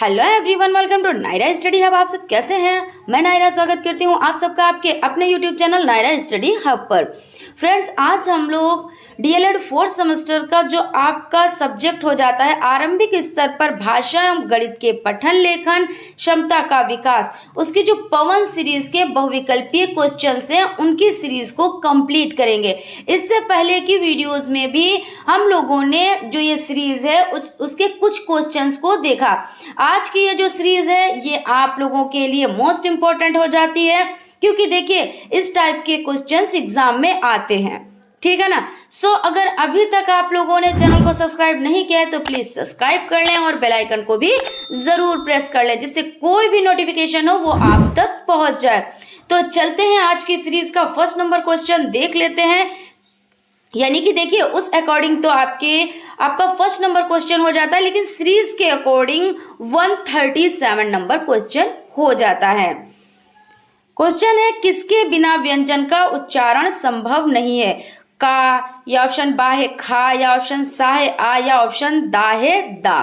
Hello everyone, welcome to Naira study hub. आप सब कैसे हैं? मैं नायरा स्वागत करती हूं आप सबका आपके अपने YouTube channel Naira study hub पर। फ्रेंड्स, आज हम लोग डीएलएड फोर्थ सेमेस्टर का जो आपका सब्जेक्ट हो जाता है आरंभिक स्तर पर भाषा एवं गणित के पठन लेखन क्षमता का विकास, उसकी जो पवन सीरीज के बहुविकल्पीय क्वेश्चंस हैं उनकी सीरीज को कंप्लीट करेंगे। इससे पहले की वीडियोस में भी हम लोगों ने जो ये सीरीज है उसके कुछ क्वेश्चंस को देखा। आज की ये जो सीरीज है ये आप लोगों के लिए मोस्ट इंपॉर्टेंट हो जाती है, क्योंकि देखिए इस टाइप के क्वेश्चंस एग्जाम में आते हैं, ठीक है ना। अगर अभी तक आप लोगों ने चैनल को सब्सक्राइब नहीं किया है तो प्लीज सब्सक्राइब कर लें और बेल आइकन को भी जरूर प्रेस कर लें, जिससे कोई भी नोटिफिकेशन हो वो आप तक पहुंच जाए। तो चलते हैं आज की सीरीज का फर्स्ट नंबर क्वेश्चन देख लेते हैं। यानी कि देखिए उस अकॉर्डिंग तो आपका फर्स्ट नंबर क्वेश्चन हो जाता है, लेकिन सीरीज के अकॉर्डिंग 137 नंबर क्वेश्चन हो जाता है। क्वेश्चन है, किसके बिना व्यंजन का उच्चारण संभव नहीं है? का, या ऑप्शन बा है खा, या ऑप्शन सा है आ, या ऑप्शन दा है दा।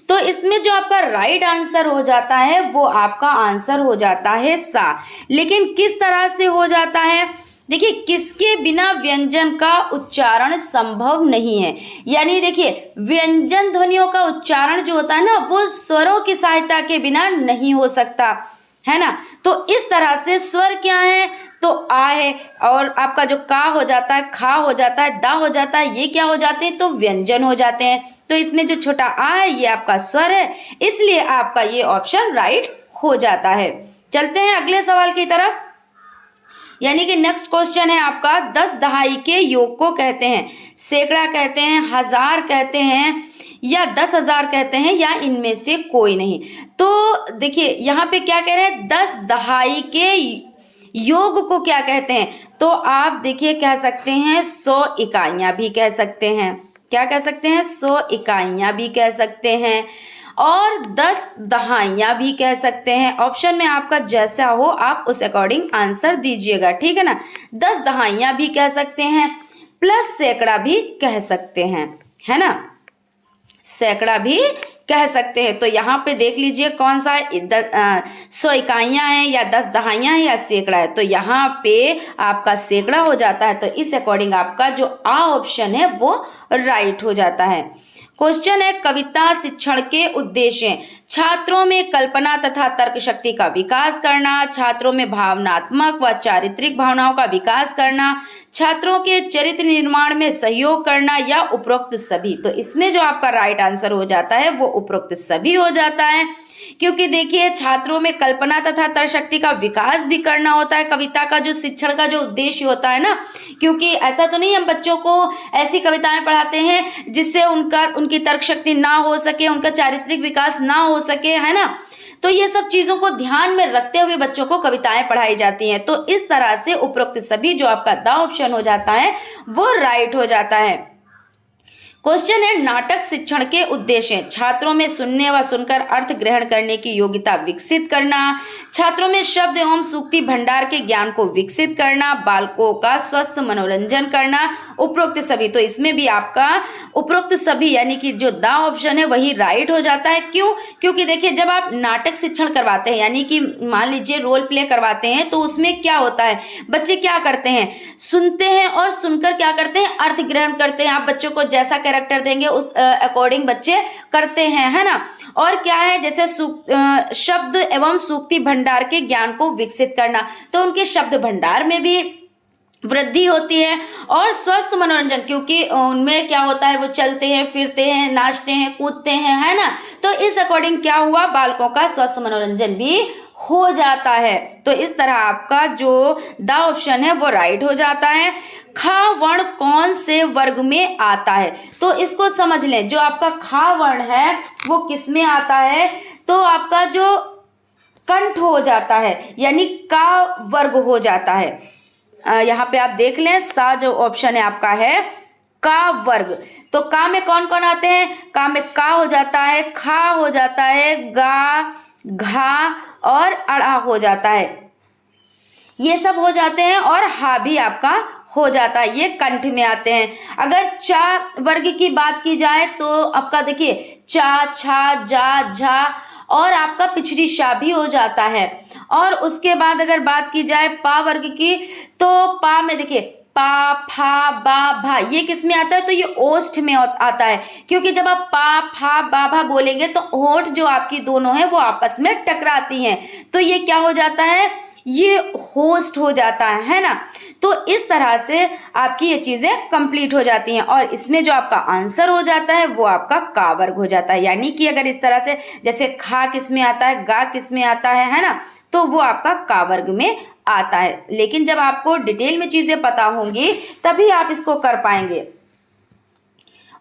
तो इसमें जो आपका राइट आंसर हो जाता है वो आपका आंसर हो जाता है सा। लेकिन किस तरह से हो जाता है? देखिए, किसके बिना व्यंजन का उच्चारण संभव नहीं है, यानी देखिए व्यंजन ध्वनियों का उच्चारण जो होता है ना वो स्वरों की सहायता के बिना नहीं हो सकता, है ना। तो इस तरह से स्वर क्या है? तो आ है, और आपका जो का हो जाता है, खा हो जाता है, दा हो जाता है, ये क्या हो जाते हैं? तो व्यंजन हो जाते हैं। तो इसमें जो छोटा आ है ये आपका स्वर है, इसलिए आपका ये ऑप्शन राइट हो जाता है। चलते हैं अगले सवाल की तरफ। यानी कि नेक्स्ट क्वेश्चन है आपका, 10 दहाई के योग को कहते हैं? सैकड़ा कहते हैं, हजार कहते हैं, या 10,000 कहते हैं, या इनमें से कोई नहीं। तो देखिए यहाँ पे क्या कह रहे हैं, 10 दहाई के योग को क्या कहते हैं? तो आप देखिए कह सकते हैं 100 इकाइयां भी कह सकते हैं। क्या कह सकते हैं? 100 इकाइयां भी कह सकते हैं, और 10 दहाइयां भी कह सकते हैं। ऑप्शन में आपका जैसा हो आप उस अकॉर्डिंग आंसर दीजिएगा, ठीक है ना। 10 दहाइयां भी कह सकते हैं, प्लस सैकड़ा भी कह सकते हैं, है ना। सैकड़ा भी कह सकते हैं। तो यहाँ पे देख लीजिए कौन सा 100 इकाइयां हैं, या 10 दहाइयां हैं, या सैकड़ा है। तो यहाँ पे आपका सैकड़ा हो जाता है। तो इस अकॉर्डिंग आपका जो आ ऑप्शन है वो राइट हो जाता है। क्वेश्चन है, कविता शिक्षण के उद्देश्य: छात्रों में कल्पना तथा तर्क शक्ति का विकास करना, छात्रों में भावनात्मक व चारित्रिक भावनाओं का विकास करना, छात्रों के चरित्र निर्माण में सहयोग करना, या उपरोक्त सभी। तो इसमें जो आपका राइट आंसर हो जाता है वो उपरोक्त सभी हो जाता है, क्योंकि देखिए छात्रों में कल्पना तथा तर्क शक्ति का विकास भी करना होता है। कविता का जो शिक्षण का जो उद्देश्य होता है ना, क्योंकि ऐसा तो नहीं हम बच्चों को ऐसी कविताएं पढ़ाते हैं जिससे उनकी तर्क शक्ति ना हो सके, उनका चारित्रिक विकास ना हो सके, है ना। तो ये सब चीजों को ध्यान में रखते हुए बच्चों को कविताएं पढ़ाई जाती हैं। तो इस तरह से उपरोक्त सभी जो आपका द ऑप्शन हो जाता है वो राइट हो जाता है। क्वेश्चन है, नाटक शिक्षण के उद्देश्य: छात्रों में सुनने व सुनकर अर्थ ग्रहण करने की योग्यता विकसित करना, छात्रों में शब्द एवं सूक्ति भंडार के ज्ञान को विकसित करना, बालकों का स्वस्थ मनोरंजन करना, उपरोक्त सभी। तो इसमें भी आपका उपरोक्त सभी यानी कि जो द ऑप्शन है वही राइट हो जाता है। क्यों? क्योंकि देखिए जब आप नाटक शिक्षण करवाते हैं, यानी कि मान लीजिए रोल प्ले करवाते हैं, तो उसमें क्या होता है, बच्चे क्या करते हैं, सुनते हैं और सुनकर क्या करते हैं, अर्थ ग्रहण करते हैं। आप बच्चों को जैसा कैरेक्टर देंगे उस अकॉर्डिंग बच्चे करते हैं, है ना। और क्या है, जैसे शब्द एवं सूक्ति भंडार के ज्ञान को विकसित करना, तो उनके शब्द भंडार में भी वृद्धि होती है, और स्वस्थ मनोरंजन, क्योंकि उनमें क्या होता है वो चलते हैं, फिरते हैं, नाचते हैं, कूदते हैं, है ना। तो इस अकॉर्डिंग क्या हुआ, बालकों का स्वस्थ मनोरंजन भी हो जाता है। तो इस तरह आपका जो द ऑप्शन है वो राइट हो जाता है। खा वर्ण कौन से वर्ग में आता है? तो इसको समझ लें, जो आपका खा वर्ण है वो किस में आता है? तो आपका जो कंठ हो जाता है, यानी का वर्ग हो जाता है। यहाँ पे आप देख लें, सा जो ऑप्शन है आपका है का वर्ग। तो का में कौन कौन आते हैं? का में का हो जाता है, खा हो जाता है, गा, घा और अड़ा हो जाता है, ये सब हो जाते हैं, और हा भी आपका हो जाता है, ये कंठ में आते हैं। अगर चा वर्ग की बात की जाए तो आपका देखिए चा, छा, जा, झा और आपका पिछड़ी शा भी हो जाता है। और उसके बाद अगर बात की जाए पा वर्ग की, तो पा में देखिए पा फा बा भा, ये किस में आता है? तो ये ओष्ठ में आता है, क्योंकि जब आप पा फा बा भा बोलेंगे तो होठ जो आपकी दोनों है वो आपस में टकराती हैं, तो ये क्या हो जाता है? ये होस्ट हो जाता है ना। तो इस तरह से आपकी ये चीजें कंप्लीट हो जाती हैं, और इसमें जो आपका आंसर हो जाता है वो आपका का वर्ग हो जाता है। यानी कि अगर इस तरह से जैसे खा किस में आता है, गा किस में आता है ना, तो वो आपका का वर्ग में आता है। लेकिन जब आपको डिटेल में चीजें पता होंगी तभी आप इसको कर पाएंगे।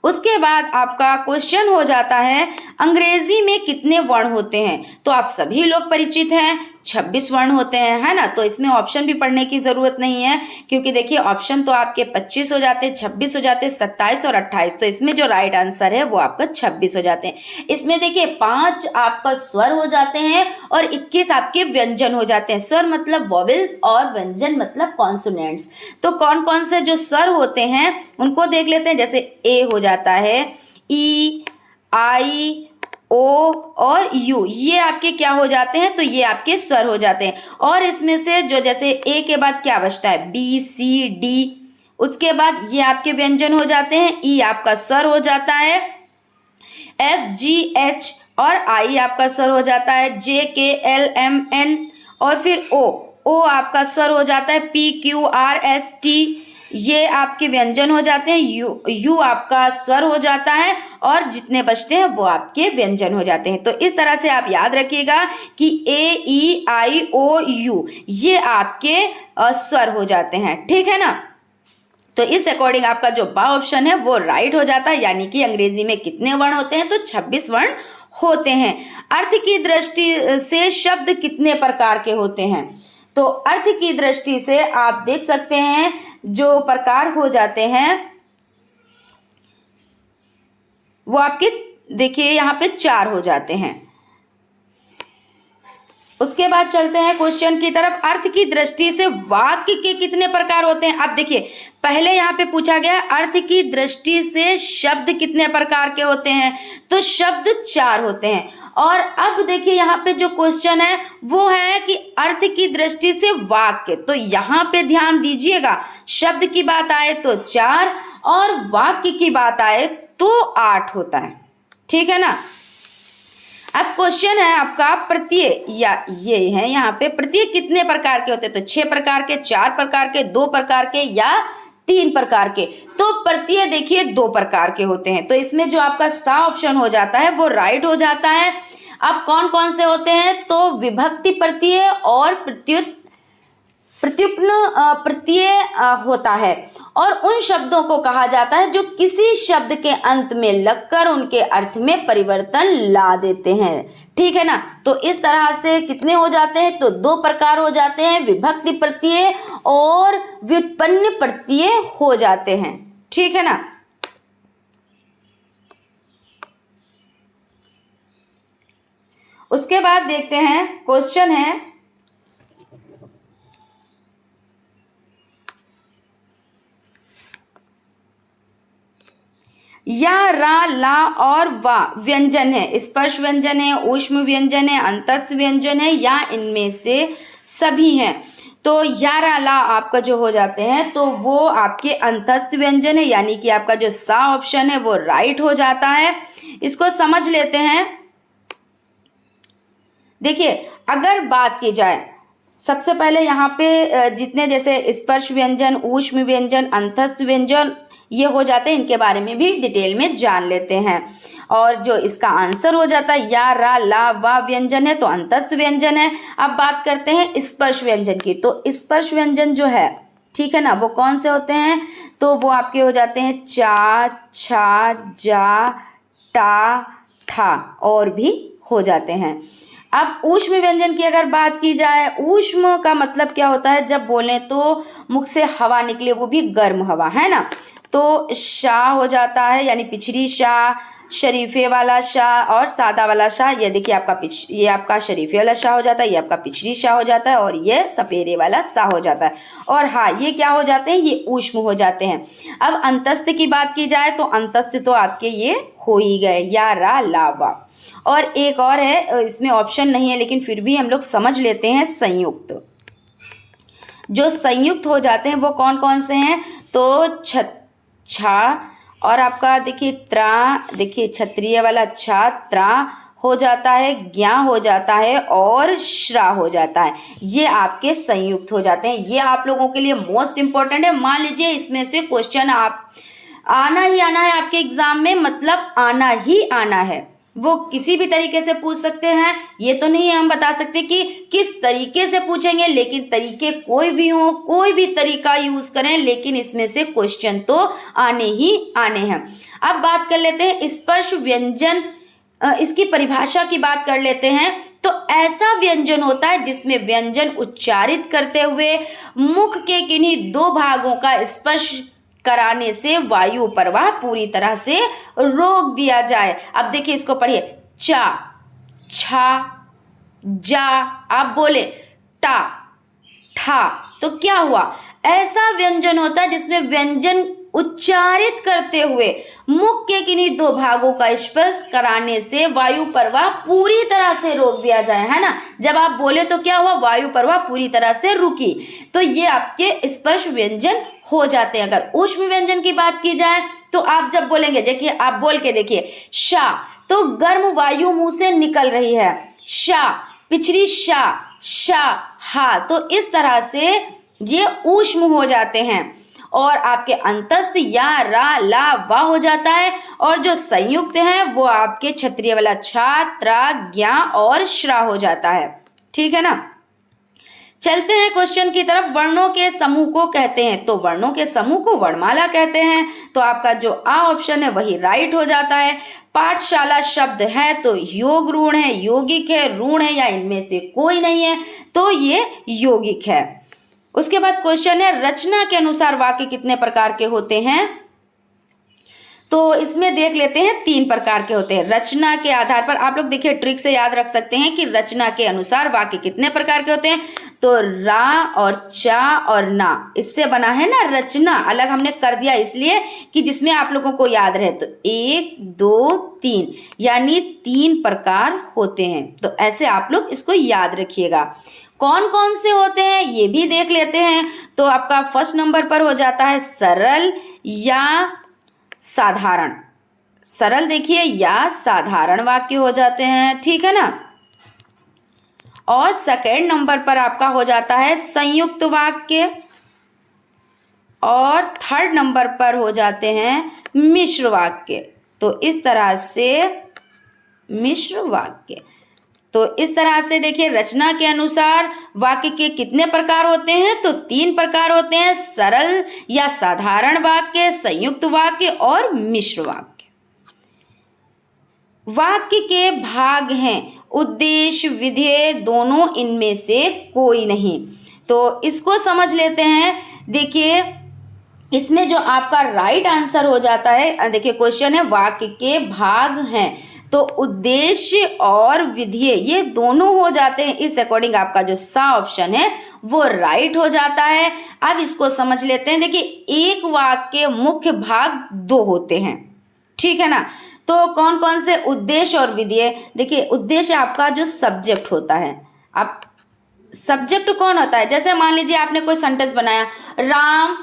उसके बाद आपका क्वेश्चन हो जाता है अंग्रेजी में कितने वर्ण होते हैं? तो आप सभी लोग परिचित हैं, 26 वर्ण होते हैं, है ना। तो इसमें ऑप्शन भी पढ़ने की जरूरत नहीं है, क्योंकि देखिए ऑप्शन तो आपके 25 हो जाते, 26 हो जाते, 27 और 28। तो इसमें जो राइट आंसर है वो आपका 26 हो जाते हैं। इसमें देखिए 5 आपका स्वर हो जाते हैं और 21 आपके व्यंजन हो जाते हैं। स्वर मतलब वॉवेल्स और व्यंजन मतलब कॉन्सोनेंट्स। तो कौन कौन से जो स्वर होते हैं उनको देख लेते हैं। जैसे ए हो जाता है, ई, आई, ओ और यू, ये आपके क्या हो जाते हैं? तो ये आपके स्वर हो जाते हैं। और इसमें से जो जैसे ए के बाद क्या बचता है? बी, सी, डी। उसके बाद ये आपके व्यंजन हो जाते हैं। ई आपका स्वर हो जाता है, एफ, जी, एच और आई आपका स्वर हो जाता है, जे, के, एल, एम, एन और फिर ओ आपका स्वर हो जाता है, P, Q, R, S, T, ये आपके व्यंजन हो जाते हैं। यू आपका स्वर हो जाता है और जितने बचते हैं वो आपके व्यंजन हो जाते हैं। तो इस तरह से आप याद रखिएगा कि ए, ई, आई, ओ, यू ये आपके स्वर हो जाते हैं, ठीक है ना। तो इस अकॉर्डिंग आपका जो बा ऑप्शन है वो राइट हो जाता है। यानी कि अंग्रेजी में कितने वर्ण होते हैं? तो 26 वर्ण होते हैं। अर्थ की दृष्टि से शब्द कितने प्रकार के होते हैं? तो अर्थ की दृष्टि से आप देख सकते हैं जो प्रकार हो जाते हैं वो आपके देखिए यहाँ पे 4 हो जाते हैं। उसके बाद चलते हैं क्वेश्चन की तरफ। अर्थ की दृष्टि से वाक्य के कितने प्रकार होते हैं? अब देखिए पहले यहाँ पे पूछा गया अर्थ की दृष्टि से शब्द कितने प्रकार के होते हैं, तो शब्द 4 होते हैं। और अब देखिए यहाँ पे जो क्वेश्चन है वो है कि अर्थ की दृष्टि से वाक्य, तो यहाँ पे ध्यान दीजिएगा, शब्द की बात आए तो 4 और वाक्य की बात आए तो 8 होता है, ठीक है ना। अब क्वेश्चन है आपका प्रत्यय, या ये है यहाँ पे प्रत्यय कितने प्रकार के होते हैं? तो 6 प्रकार के, 4 प्रकार के, 2 प्रकार के या 3 प्रकार के। तो प्रत्यय देखिए 2 प्रकार के होते हैं। तो इसमें जो आपका सा ऑप्शन हो जाता है वो राइट हो जाता है। अब कौन कौन से होते हैं? तो विभक्ति प्रत्यय और प्रत्युत्पन्न प्रत्यय होता है, और उन शब्दों को कहा जाता है जो किसी शब्द के अंत में लगकर उनके अर्थ में परिवर्तन ला देते हैं, ठीक है ना। तो इस तरह से कितने हो जाते हैं? तो 2 प्रकार हो जाते हैं, विभक्ति प्रत्यय और व्युत्पन्न प्रत्यय हो जाते हैं, ठीक है ना। उसके बाद देखते हैं क्वेश्चन है या, रा, ला और वा व्यंजन है, स्पर्श व्यंजन है, ऊष्म व्यंजन है, अंतस्थ व्यंजन है, या इनमें से सभी हैं। तो या, रा, ला आपका जो हो जाते हैं तो वो आपके अंतस्थ व्यंजन है, यानी कि आपका जो सा ऑप्शन है वो राइट हो जाता है। इसको समझ लेते हैं। देखिए अगर बात की जाए सबसे पहले यहाँ पे जितने जैसे स्पर्श व्यंजन, ऊष्म व्यंजन, अंतस्थ व्यंजन ये हो जाते हैं, इनके बारे में भी डिटेल में जान लेते हैं। और जो इसका आंसर हो जाता है या, रा, ला, वा व्यंजन है तो अंतस्थ व्यंजन है। अब बात करते हैं स्पर्श व्यंजन की। तो स्पर्श व्यंजन जो है, ठीक है ना, वो कौन से होते हैं? तो वो आपके हो जाते हैं चा, छा, जा, टा, ठा और भी हो जाते हैं। अब ऊष्म व्यंजन की अगर बात की जाए, ऊष्म का मतलब क्या होता है? जब बोले तो मुख से हवा निकले, वो भी गर्म हवा, है ना। तो शाह हो जाता है, यानी पिछड़ी शाह, शरीफे वाला शाह और सादा वाला शाह। ये देखिए आपका ये आपका शरीफे वाला शाह हो जाता है, ये आपका पिछड़ी शाह हो जाता है और ये सपेरे वाला शाह हो जाता है। और हाँ, ये क्या हो जाते हैं? ये ऊष्म हो जाते हैं। अब अंतस्थ की बात की जाए तो अंतस्थ तो आपके ये हो ही गए, या रा लावा। और एक और है, इसमें ऑप्शन नहीं है लेकिन फिर भी हम लोग समझ लेते हैं, संयुक्त। जो संयुक्त हो जाते हैं वो कौन कौन से हैं, तो छा, और आपका देखिए त्रा, देखिए क्षत्रिय वाला छा, त्रा हो जाता है, ज्ञा हो जाता है और श्रा हो जाता है। ये आपके संयुक्त हो जाते हैं। ये आप लोगों के लिए मोस्ट इंपॉर्टेंट है। मान लीजिए इसमें से क्वेश्चन आप आना ही आना है आपके एग्जाम में, मतलब आना ही आना है। वो किसी भी तरीके से पूछ सकते हैं, ये तो नहीं हम बता सकते कि किस तरीके से पूछेंगे, लेकिन तरीके कोई भी हो, कोई भी तरीका यूज करें, लेकिन इसमें से क्वेश्चन तो आने ही आने हैं। अब बात कर लेते हैं स्पर्श व्यंजन, इसकी परिभाषा की बात कर लेते हैं। तो ऐसा व्यंजन होता है जिसमें व्यंजन उच्चारित करते हुए मुख के किन्हीं दो भागों का स्पर्श कराने से वायु प्रवाह पूरी तरह से रोक दिया जाए। अब देखिए इसको पढ़िए, चा, छा, जा, आप बोले टा, ठा, तो क्या हुआ, ऐसा व्यंजन होता है जिसमें व्यंजन उच्चारित करते हुए मुख के किन्हीं दो भागों का स्पर्श कराने से वायु प्रवाह पूरी तरह से रोक दिया जाए, है ना। जब आप बोले तो क्या हुआ, वायु प्रवाह पूरी तरह से रुकी। तो ये आपके स्पर्श व्यंजन हो जाते हैं। अगर ऊष्म व्यंजन की बात की जाए तो आप जब बोलेंगे, देखिए आप बोल के देखिए, शा, तो गर्म वायु मुंह से निकल रही है, शा, पिछड़ी शा, शा, हा, तो इस तरह से ये ऊष्म हो जाते हैं। और आपके अंतस्थ या रा, ला, वा हो जाता है। और जो संयुक्त है वो आपके क्षत्रिय वाला छा, त्रा, ज्ञा और श्रा हो जाता है। ठीक है ना। चलते हैं क्वेश्चन की तरफ। वर्णों के समूह को कहते हैं, तो वर्णों के समूह को वर्णमाला कहते हैं। तो आपका जो आ ऑप्शन है वही राइट हो जाता है। पाठशाला शब्द है तो योग ऋण है, यौगिक है, ऋण है, या इनमें से कोई नहीं है, तो ये यौगिक है। उसके बाद क्वेश्चन है, रचना के अनुसार वाक्य कितने प्रकार के होते हैं। तो इसमें देख लेते हैं, 3 प्रकार के होते हैं। रचना के आधार पर आप लोग देखिए ट्रिक से याद रख सकते हैं कि रचना के अनुसार वाक्य कितने प्रकार के होते हैं। तो रा और चा और ना, इससे बना है ना रचना, अलग हमने कर दिया इसलिए कि जिसमें आप लोगों को याद रहे। तो 1 2 3 यानी 3 प्रकार होते हैं। तो ऐसे आप लोग इसको याद रखिएगा। कौन कौन से होते हैं ये भी देख लेते हैं। तो आपका फर्स्ट नंबर पर हो जाता है सरल या साधारण। सरल देखिए या साधारण वाक्य हो जाते हैं, ठीक है ना। और सेकेंड नंबर पर आपका हो जाता है संयुक्त वाक्य, और थर्ड नंबर पर हो जाते हैं मिश्र वाक्य। तो इस तरह से मिश्र वाक्य, तो इस तरह से देखिए रचना के अनुसार वाक्य के कितने प्रकार होते हैं, तो 3 प्रकार होते हैं, सरल या साधारण वाक्य, संयुक्त वाक्य और मिश्र वाक्य। वाक्य के भाग हैं उद्देश्य, विधेय, दोनों, इनमें से कोई नहीं। तो इसको समझ लेते हैं। देखिए इसमें जो आपका राइट आंसर हो जाता है, देखिए क्वेश्चन है वाक्य के भाग हैं, तो उद्देश्य और विधेय ये दोनों हो जाते हैं। इस अकॉर्डिंग आपका जो सा ऑप्शन है वो राइट हो जाता है। अब इसको समझ लेते हैं। देखिए एक वाक्य के मुख्य भाग 2 होते हैं, ठीक है ना। तो कौन कौन से, उद्देश्य और विधेय। देखिए उद्देश्य आपका जो सब्जेक्ट होता है। अब सब्जेक्ट कौन होता है, जैसे मान लीजिए आपने कोई सेंटेंस बनाया, राम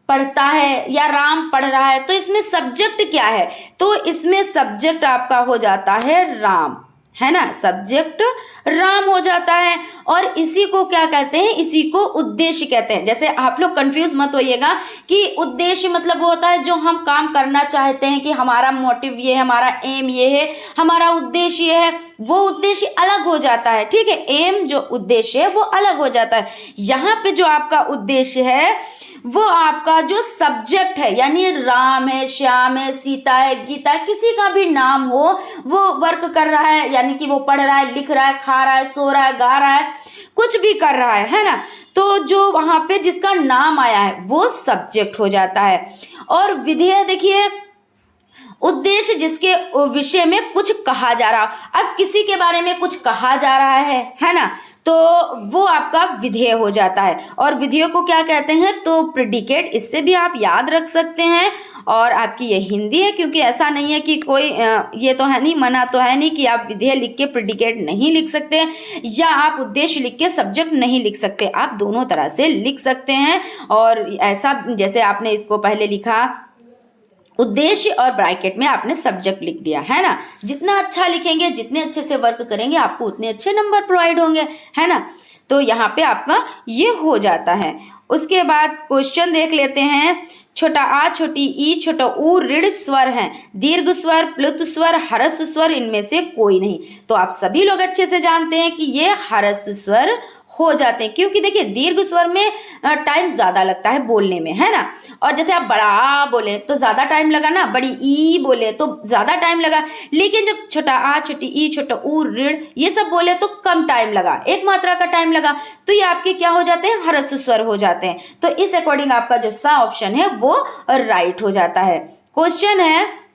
पढ़ता है या राम पढ़ रहा है, तो इसमें सब्जेक्ट क्या है, तो इसमें सब्जेक्ट आपका हो जाता है राम, है ना। सब्जेक्ट राम हो जाता है। और इसी को क्या कहते हैं, इसी को उद्देश्य कहते हैं। जैसे आप लोग कंफ्यूज मत होइएगा कि उद्देश्य मतलब वो होता है जो हम काम करना चाहते हैं, कि हमारा मोटिव ये है, हमारा एम ये है, हमारा उद्देश्य ये है, वो उद्देश्य अलग हो जाता है, ठीक है। एम जो उद्देश्य है वो अलग हो जाता है। यहाँ पे जो आपका उद्देश्य है वो आपका जो सब्जेक्ट है, यानी राम है, श्याम है, सीता है, गीता है, किसी का भी नाम हो, वो वर्क कर रहा है, यानी कि वो पढ़ रहा है, लिख रहा है, खा रहा है, सो रहा है, गा रहा है, कुछ भी कर रहा है ना। तो जो वहां पे जिसका नाम आया है वो सब्जेक्ट हो जाता है। और विधेय देखिए उद्देश्य जिसके विषय में कुछ कहा जा रहा, अब किसी के बारे में कुछ कहा जा रहा है ना, तो वो आपका विधेय हो जाता है। और विधेय को क्या कहते हैं, तो प्रेडिकेट। इससे भी आप याद रख सकते हैं। और आपकी ये हिंदी है, क्योंकि ऐसा नहीं है कि कोई ये तो है नहीं, मना तो है नहीं कि आप विधेय लिख के प्रेडिकेट नहीं लिख सकते, या आप उद्देश्य लिख के सब्जेक्ट नहीं लिख सकते। आप दोनों तरह से लिख सकते हैं। और ऐसा जैसे आपने इसको पहले लिखा उद्देश्य और ब्रैकेट में आपने सब्जेक्ट लिख दिया, है ना। जितना अच्छा लिखेंगे, जितने अच्छे से वर्क करेंगे, आपको उतने अच्छे नंबर प्रोवाइड होंगे, है ना। तो यहाँ पे आपका ये हो जाता है। उसके बाद क्वेश्चन देख लेते हैं। छोटा आ, छोटी ई, छोटा ऊ ऋण स्वर हैं, दीर्घ स्वर, प्लुत स्वर, हरस स्वर इनमें से कोई नहीं। तो आप सभी लोग अच्छे से जानते हैं कि ये हरस स्वर हो जाते हैं, क्योंकि देखिए दीर्घ स्वर में टाइम ज्यादा लगता है बोलने में, है ना। और जैसे आप बड़ा आ बोले तो ज्यादा टाइम लगा ना, बड़ी ई बोले तो ज्यादा टाइम लगा। लेकिन जब छोटा आ, छोटी ई, छोटा ऊ, ऋण ये सब बोले तो कम टाइम लगा, एक मात्रा का टाइम लगा। तो ये आपके क्या हो जाते हैं, हरस स्वर हो जाते हैं। तो इस अकॉर्डिंग आपका जो सा ऑप्शन है वो राइट हो जाता है। क्वेश्चन है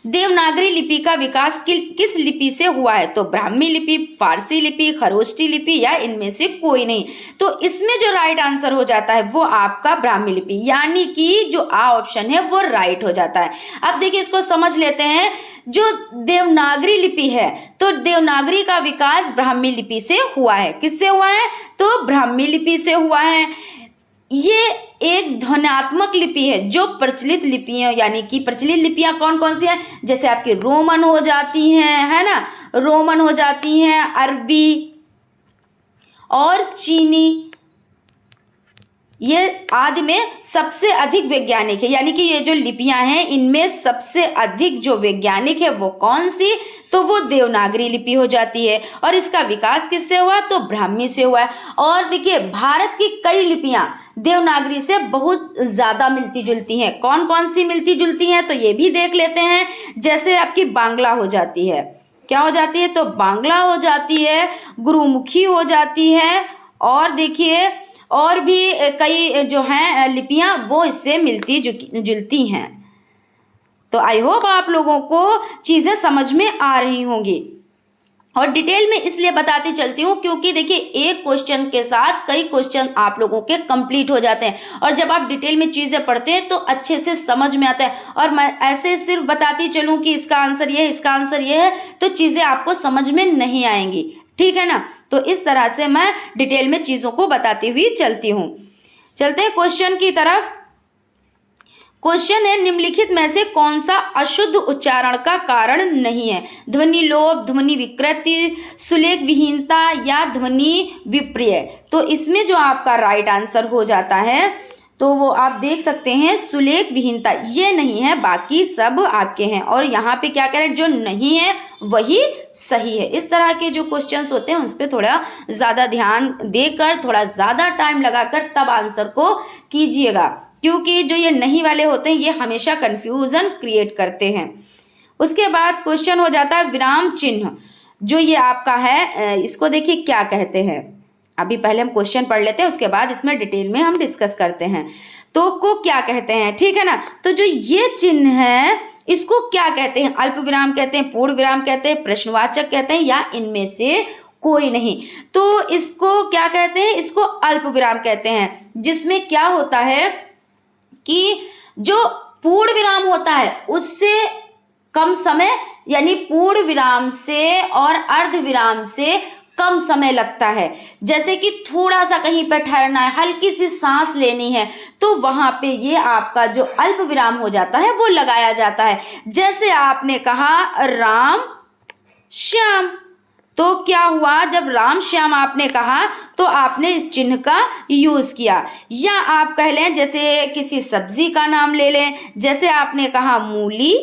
देवनागरी लिपि का विकास किस लिपि से हुआ है, तो ब्राह्मी लिपि, फारसी लिपि, खरोष्टी लिपि या इनमें से कोई नहीं। तो इसमें जो राइट आंसर हो जाता है वो आपका ब्राह्मी लिपि, यानी कि जो आ ऑप्शन है वो राइट हो जाता है। अब देखिए इसको समझ लेते हैं। जो देवनागरी लिपि है, तो देवनागरी का विकास ब्राह्मी लिपि से हुआ है। किससे हुआ है, तो ब्राह्मी लिपि से हुआ है। ये एक ध्वन्यात्मक लिपि है। जो प्रचलित लिपियां, यानी कि प्रचलित लिपियां कौन कौन सी हैं, जैसे आपकी रोमन हो जाती हैं, है ना, रोमन हो जाती हैं, अरबी और चीनी, ये आदि में सबसे अधिक वैज्ञानिक है। यानी कि ये जो लिपियां हैं इनमें सबसे अधिक जो वैज्ञानिक है वो कौन सी, तो वो देवनागरी लिपि हो जाती है। और इसका विकास किससे हुआ, तो ब्राह्मी से हुआ है। और देखिए भारत की कई लिपियां देवनागरी से बहुत ज्यादा मिलती जुलती हैं। कौन कौन सी मिलती जुलती हैं, तो ये भी देख लेते हैं। जैसे आपकी बांग्ला हो जाती है, क्या हो जाती है, तो बांग्ला हो जाती है, गुरुमुखी हो जाती है, और देखिए और भी कई जो हैं लिपियां वो इससे मिलती जुलती हैं। तो आई होप आप लोगों को चीजें समझ में आ रही होंगी। और डिटेल में इसलिए बताती चलती हूँ क्योंकि देखिए एक क्वेश्चन के साथ कई क्वेश्चन आप लोगों के कंप्लीट हो जाते हैं। और जब आप डिटेल में चीजें पढ़ते हैं तो अच्छे से समझ में आता है। और मैं ऐसे सिर्फ बताती चलूँ कि इसका आंसर ये है, इसका आंसर ये है, तो चीजें आपको समझ में नहीं आएंगी, ठीक है ना। तो इस तरह से मैं डिटेल में चीजों को बताती हुई चलती हूँ। चलते हैं क्वेश्चन की तरफ। क्वेश्चन है निम्नलिखित में से कौन सा अशुद्ध उच्चारण का कारण नहीं है, ध्वनि लोप, ध्वनि विकृति, सुलेख विहीनता या ध्वनि विप्रिय। तो इसमें जो आपका राइट आंसर हो जाता है तो वो आप देख सकते हैं सुलेख विहीनता, ये नहीं है, बाकी सब आपके हैं। और यहाँ पे क्या कह रहे हैं, जो नहीं है वही सही है। इस तरह के जो क्वेश्चंस होते हैं उस पर थोड़ा ज़्यादा ध्यान देकर, थोड़ा ज़्यादा टाइम लगाकर तब आंसर को कीजिएगा, क्योंकि जो ये नहीं वाले होते हैं ये हमेशा कंफ्यूजन क्रिएट करते हैं। उसके बाद क्वेश्चन हो जाता है विराम चिन्ह, जो ये आपका है इसको देखिए क्या कहते हैं। अभी पहले हम क्वेश्चन पढ़ लेते हैं, उसके बाद इसमें डिटेल में हम डिस्कस करते हैं। तो को क्या कहते हैं, ठीक है ना। तो जो ये चिन्ह है इसको क्या कहते हैं, अल्प विराम कहते हैं, पूर्ण विराम कहते हैं, प्रश्नवाचक कहते हैं, या इनमें से कोई नहीं। तो इसको क्या कहते हैं, इसको अल्प विराम कहते हैं, जिसमें क्या होता है कि जो पूर्ण विराम होता है उससे कम समय, यानी पूर्ण विराम से और अर्ध विराम से कम समय लगता है। जैसे कि थोड़ा सा कहीं पर ठहरना है, हल्की सी सांस लेनी है, तो वहां पे ये आपका जो अल्प विराम हो जाता है वो लगाया जाता है। जैसे आपने कहा राम श्याम, तो क्या हुआ, जब राम श्याम आपने कहा तो आपने इस चिन्ह का यूज किया। या आप कह लें जैसे किसी सब्जी का नाम ले लें, जैसे आपने कहा मूली,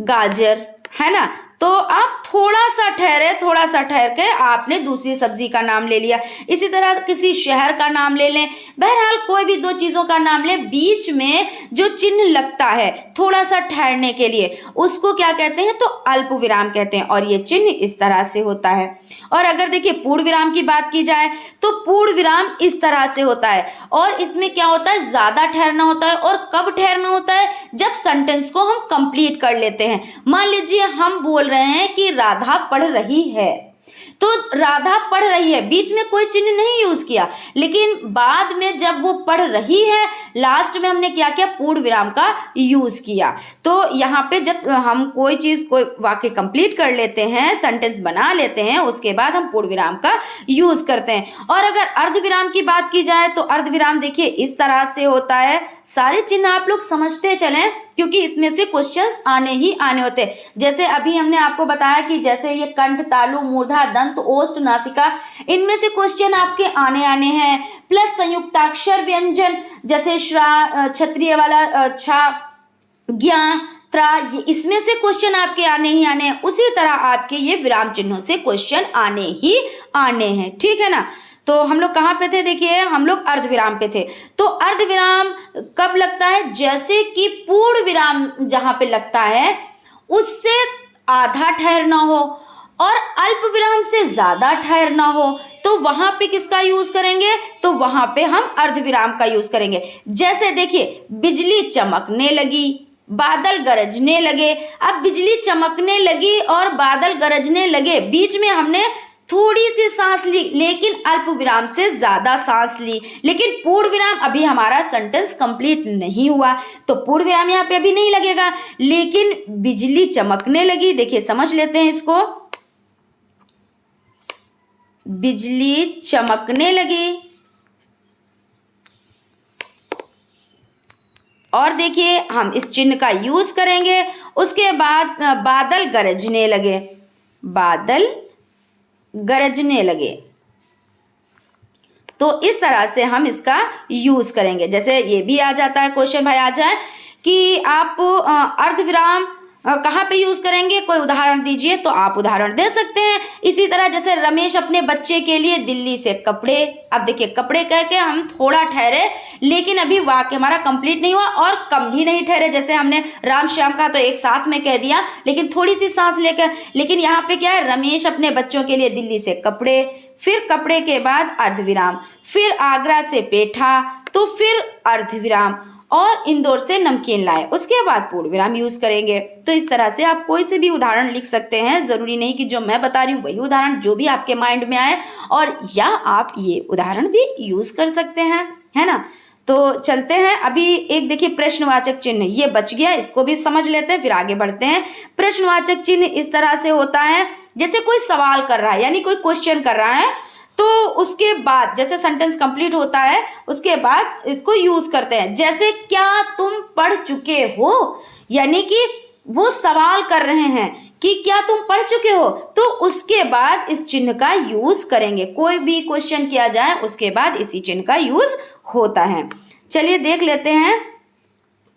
गाजर, है ना, तो आप थोड़ा सा ठहरे, थोड़ा सा ठहर के आपने दूसरी सब्जी का नाम ले लिया। इसी तरह किसी शहर का नाम ले लें, बहरहाल कोई भी दो चीज़ों का नाम लें, बीच में जो चिन्ह लगता है थोड़ा सा ठहरने के लिए उसको क्या कहते हैं, तो अल्प विराम कहते हैं। और ये चिन्ह इस तरह से होता है। और अगर देखिए पूर्ण विराम की बात की जाए तो पूर्ण विराम इस तरह से होता है। और इसमें क्या होता है, ज़्यादा ठहरना होता है। और कब ठहरना होता है, जब सेंटेंस को हम कंप्लीट कर लेते हैं। मान लीजिए हम बोल रहे हैं कि राधा पढ़ रही है, तो राधा पढ़ रही है, बीच में कोई चिन्ह नहीं यूज किया, लेकिन बाद में जब वो पढ़ रही है लास्ट में हमने क्या किया, पूर्ण विराम का यूज किया। तो यहाँ पे जब हम कोई चीज, कोई वाक्य कंप्लीट कर लेते हैं, सेंटेंस बना लेते हैं, उसके बाद हम पूर्ण विराम का यूज करते हैं। और अगर अर्धविराम की बात की जाए तो अर्धविराम देखिए इस तरह से होता है। सारे चिन्ह आप लोग समझते चलें क्योंकि इसमें से क्वेश्चंस आने ही आने होते हैं। जैसे अभी हमने आपको बताया कि जैसे ये कंठ, तालु, मूर्धा, दंत, ओष्ठ, नासिका, इनमें से क्वेश्चन आपके आने आने हैं। प्लस संयुक्ताक्षर व्यंजन जैसे श्रा, क्षत्रिय वाला छा, ज्ञा, त्रा, ये इसमें से क्वेश्चन आपके आने ही आने हैं। उसी तरह आपके ये विराम चिन्हों से क्वेश्चन आने ही आने हैं, ठीक है ना। तो हम लोग कहाँ पे थे, देखिए हम लोग अर्धविराम पे थे। तो अर्धविराम कब लगता है, जैसे कि पूर्ण विराम जहां पे लगता है उससे आधा ठहरना हो और अल्प विराम से ज्यादा ठहरना हो, तो वहां पे किसका यूज करेंगे, तो वहां पे हम अर्धविराम का यूज करेंगे। जैसे देखिए बिजली चमकने लगी, बादल गरजने लगे। अब बिजली चमकने लगी और बादल गरजने लगे, बीच में हमने थोड़ी सी सांस ली लेकिन अल्प विराम से ज्यादा सांस ली, लेकिन पूर्ण विराम अभी हमारा सेंटेंस कंप्लीट नहीं हुआ, तो पूर्ण विराम यहाँ पे अभी नहीं लगेगा। लेकिन बिजली चमकने लगी, देखिए समझ लेते हैं इसको, बिजली चमकने लगी और देखिए हम इस चिन्ह का यूज करेंगे। उसके बाद बादल गरजने लगे, बादल गरजने लगे, तो इस तरह से हम इसका यूज करेंगे। जैसे ये भी आ जाता है क्वेश्चन भाई आ जाए कि आप अर्धविराम कहाँ पे यूज करेंगे, कोई उदाहरण दीजिए, तो आप उदाहरण दे सकते हैं। इसी तरह जैसे रमेश अपने बच्चे के लिए दिल्ली से कपड़े, अब देखिए कपड़े कह के हम थोड़ा ठहरे लेकिन अभी वाक्य हमारा कंप्लीट नहीं हुआ और कम भी नहीं ठहरे। जैसे हमने राम श्याम का तो एक साथ में कह दिया लेकिन थोड़ी सी सांस लेकर, लेकिन यहाँ पे क्या है, रमेश अपने बच्चों के लिए दिल्ली से कपड़े, फिर कपड़े के बाद अर्धविराम, फिर आगरा से पेठा, तो फिर अर्धविराम, और इंदौर से नमकीन लाए, उसके बाद पूर्ण विराम यूज करेंगे। तो इस तरह से आप कोई से भी उदाहरण लिख सकते हैं, जरूरी नहीं कि जो मैं बता रही हूँ वही उदाहरण, जो भी आपके माइंड में आए, और या आप ये उदाहरण भी यूज कर सकते हैं, है ना। तो चलते हैं अभी एक देखिए प्रश्नवाचक चिन्ह, ये बच गया, इसको भी समझ लेते हैं फिर आगे बढ़ते हैं। प्रश्नवाचक चिन्ह इस तरह से होता है जैसे कोई सवाल कर रहा है यानी कोई क्वेश्चन कर रहा है, तो उसके बाद जैसे सेंटेंस कंप्लीट होता है उसके बाद इसको यूज करते हैं। जैसे क्या तुम पढ़ चुके हो, यानी कि वो सवाल कर रहे हैं कि क्या तुम पढ़ चुके हो, तो उसके बाद इस चिन्ह का यूज करेंगे। कोई भी क्वेश्चन किया जाए उसके बाद इसी चिन्ह का यूज होता है। चलिए देख लेते हैं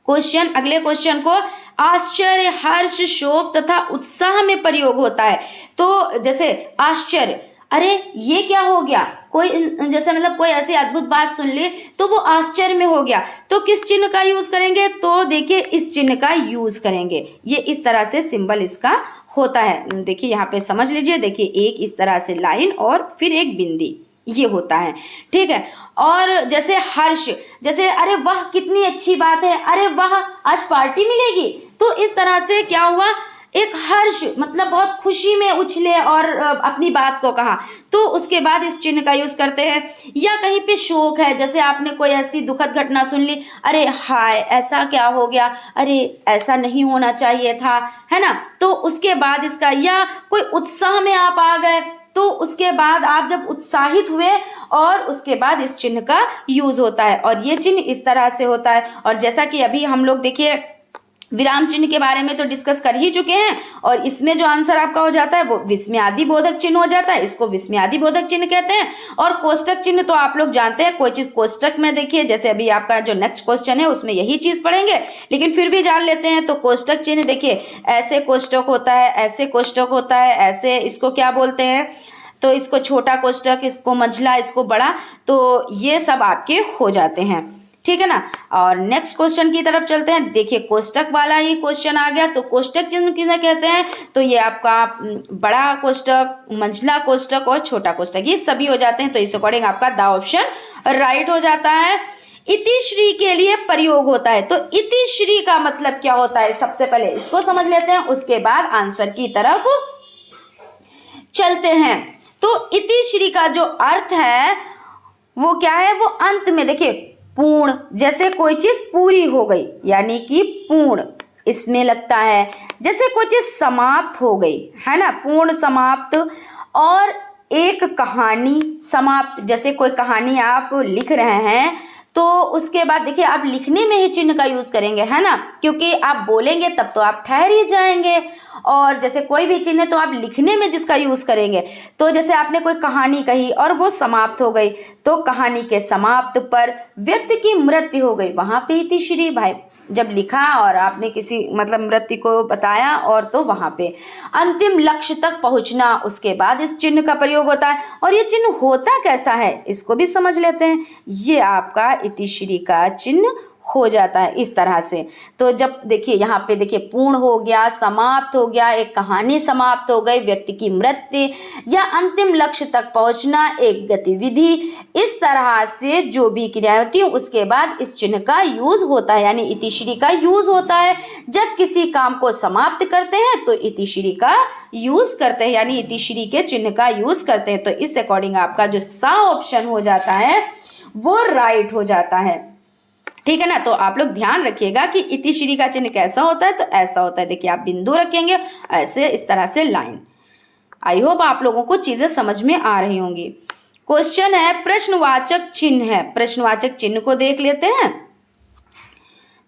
क्वेश्चन, अगले क्वेश्चन को। आश्चर्य, हर्ष, शोक तथा उत्साह में प्रयोग होता है। तो जैसे आश्चर्य, अरे ये क्या हो गया, कोई जैसे मतलब कोई ऐसी अद्भुत बात सुन ली तो वो आश्चर्य में हो गया, तो किस चिन्ह का यूज करेंगे, तो देखिए इस चिन्ह का यूज करेंगे। ये इस तरह से सिंबल इसका होता है, देखिए यहाँ पे समझ लीजिए, देखिए एक इस तरह से लाइन और फिर एक बिंदी, ये होता है, ठीक है। और जैसे हर्ष, जैसे अरे वाह कितनी अच्छी बात है, अरे वाह आज पार्टी मिलेगी, तो इस तरह से क्या हुआ, एक हर्ष मतलब बहुत खुशी में उछले और अपनी बात को कहा, तो उसके बाद इस चिन्ह का यूज करते हैं। या कहीं पे शोक है, जैसे आपने कोई ऐसी दुखद घटना सुन ली, अरे हाय ऐसा क्या हो गया, अरे ऐसा नहीं होना चाहिए था, है ना, तो उसके बाद इसका। या कोई उत्साह में आप आ गए, तो उसके बाद आप जब उत्साहित हुए और उसके बाद इस चिन्ह का यूज होता है, और ये चिन्ह इस तरह से होता है। और जैसा कि अभी हम लोग देखिए विराम चिन्ह के बारे में तो डिस्कस कर ही चुके हैं, और इसमें जो आंसर आपका हो जाता है वो विस्मयादि बोधक चिन्ह हो जाता है, इसको विस्मयादि बोधक चिन्ह कहते हैं। और कोष्टक चिन्ह तो आप लोग जानते हैं, कोई चीज कोष्टक में देखिए, जैसे अभी आपका जो नेक्स्ट क्वेश्चन है उसमें यही चीज पढ़ेंगे, लेकिन फिर भी जान लेते हैं। तो कोष्टक चिन्ह देखिए ऐसे कोष्टक होता है, ऐसे कोष्टक होता है, ऐसे, इसको क्या बोलते हैं, तो इसको छोटा कोष्टक, इसको मंझला, इसको बड़ा, तो ये सब आपके हो जाते हैं, ठीक है ना। और नेक्स्ट क्वेश्चन की तरफ चलते हैं। देखिए कोष्टक वाला ही क्वेश्चन आ गया, तो कोष्टक चिन्ह किसे कहते हैं, तो ये आपका बड़ा कोष्टक, मंझला कोष्टक और छोटा कोष्टक, ये सभी हो जाते हैं। तो इस अकॉर्डिंग आपका द ऑप्शन राइट हो जाता है। इतिश्री के लिए प्रयोग होता है, तो इतिश्री का मतलब क्या होता है, सबसे पहले इसको समझ लेते हैं, उसके बाद आंसर की तरफ चलते हैं। तो इतिश्री का जो अर्थ है वो क्या है, वो अंत में, देखिए पूर्ण, जैसे कोई चीज पूरी हो गई यानी कि पूर्ण इसमें लगता है। जैसे कोई चीज समाप्त हो गई है ना, पूर्ण समाप्त। और एक कहानी समाप्त, जैसे कोई कहानी आप लिख रहे हैं तो उसके बाद देखिए आप लिखने में ही चिन्ह का यूज करेंगे, है ना, क्योंकि आप बोलेंगे तब तो आप ठहर ही जाएंगे। और जैसे कोई भी चिन्ह है तो आप लिखने में जिसका यूज करेंगे। तो जैसे आपने कोई कहानी कही और वो समाप्त हो गई, तो कहानी के समाप्त पर व्यक्ति की मृत्यु हो गई, वहां पे इतिश्री भाई, जब लिखा और आपने किसी मतलब मृत्यु को बताया, और तो वहां पे अंतिम लक्ष्य तक पहुंचना, उसके बाद इस चिन्ह का प्रयोग होता है। और ये चिन्ह होता कैसा है इसको भी समझ लेते हैं। ये आपका इतिश्री का चिन्ह हो जाता है इस तरह से। तो जब देखिए यहाँ पे देखिए पूर्ण हो गया, समाप्त हो गया, एक कहानी समाप्त हो गई, व्यक्ति की मृत्यु या अंतिम लक्ष्य तक पहुंचना, एक गतिविधि, इस तरह से जो भी क्रिया होती है उसके बाद इस चिन्ह का यूज होता है, यानी इतिश्री का यूज होता है। जब किसी काम को समाप्त करते हैं तो इतिश्री का यूज करते हैं, यानी इतिश्री के चिन्ह का यूज करते हैं। तो इस अकॉर्डिंग आपका जो सा ऑप्शन हो जाता है वो राइट हो जाता है, ठीक है ना। तो आप लोग ध्यान रखिएगा कि इतिश्री का चिन्ह कैसा होता है, तो ऐसा होता है। देखिए आप बिंदु रखेंगे ऐसे, इस तरह से लाइन। आई होप आप लोगों को चीजें समझ में आ रही होंगी। क्वेश्चन है प्रश्नवाचक चिन्ह है, प्रश्नवाचक चिन्ह को देख लेते हैं।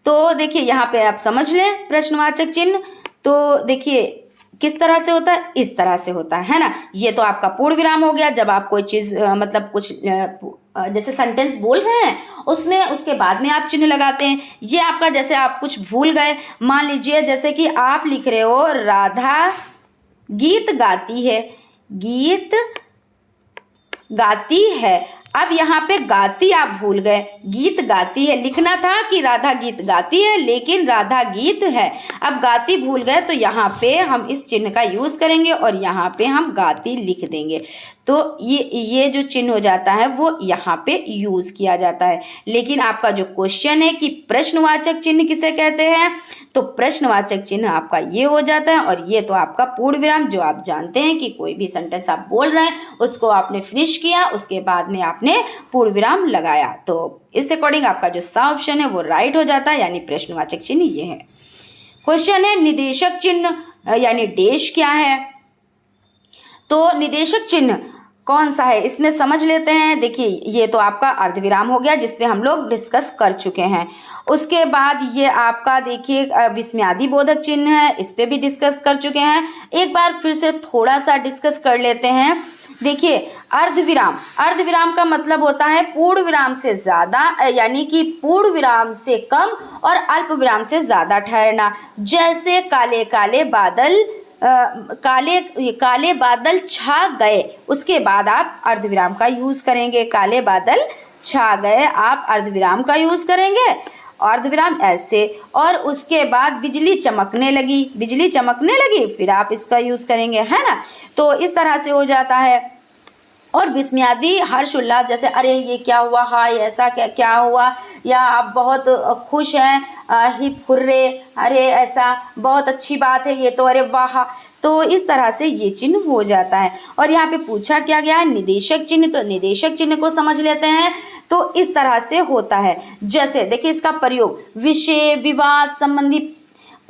तो देखिए यहाँ पे आप समझ लें प्रश्नवाचक चिन्ह। तो देखिए किस तरह से होता है, इस तरह से होता है ना। ये तो आपका पूर्ण विराम हो गया, जब आप कोई चीज मतलब कुछ जैसे सेंटेंस बोल रहे हैं उसमें उसके बाद में आप चिन्ह लगाते हैं। ये आपका जैसे आप कुछ भूल गए, मान लीजिए जैसे कि आप लिख रहे हो राधा गीत गाती है, गीत गाती है, अब यहाँ पे गाती आप भूल गए, गीत गाती है लिखना था कि राधा गीत गाती है, लेकिन राधा गीत है, अब गाती भूल गए, तो यहाँ पे हम इस चिन्ह का यूज करेंगे और यहाँ पे हम गाती लिख देंगे। तो ये जो चिन्ह हो जाता है वो यहाँ पे यूज किया जाता है। लेकिन आपका जो क्वेश्चन है कि प्रश्नवाचक चिन्ह किसे कहते हैं, तो प्रश्नवाचक चिन्ह आपका ये हो जाता है। और ये तो आपका पूर्ण विराम, जो आप जानते हैं कि कोई भी सेंटेंस आप बोल रहे हैं उसको आपने फिनिश किया, उसके बाद में आपने पूर्ण विराम लगाया। तो इस अकॉर्डिंग आपका जो सा ऑप्शन है वो राइट हो जाता है, यानी प्रश्नवाचक चिन्ह ये है। क्वेश्चन है निदेशक चिन्ह यानी डेश क्या है। तो निदेशक चिन्ह कौन सा है इसमें समझ लेते हैं। देखिए ये तो आपका अर्धविराम हो गया जिसपे हम लोग डिस्कस कर चुके हैं। उसके बाद ये आपका देखिए विस्मयादि बोधक चिन्ह है, इस पे भी डिस्कस कर चुके हैं। एक बार फिर से थोड़ा सा डिस्कस कर लेते हैं। देखिए अर्धविराम, अर्धविराम का मतलब होता है पूर्ण विराम से ज़्यादा, यानी कि पूर्ण विराम से कम और अल्प विराम से ज़्यादा ठहरना। जैसे काले काले बादल, काले काले बादल छा गए, उसके बाद आप अर्धविराम का यूज करेंगे। काले बादल छा गए, आप अर्धविराम का यूज करेंगे, अर्धविराम ऐसे। और उसके बाद बिजली चमकने लगी, बिजली चमकने लगी, फिर आप इसका यूज करेंगे, है ना। तो इस तरह से हो जाता है। और विस्मयादि हर्ष उल्लास, जैसे अरे ये क्या हुआ, हाय ऐसा क्या क्या हुआ, या आप बहुत खुश हैं, हिप हुर्रे, अरे ऐसा बहुत अच्छी बात है ये तो, अरे वाह। तो इस तरह से ये चिन्ह हो जाता है। और यहाँ पे पूछा क्या गया है निदेशक चिन्ह, तो निदेशक चिन्ह को समझ लेते हैं। तो इस तरह से होता है, जैसे देखिए इसका प्रयोग विषय विवाद संबंधी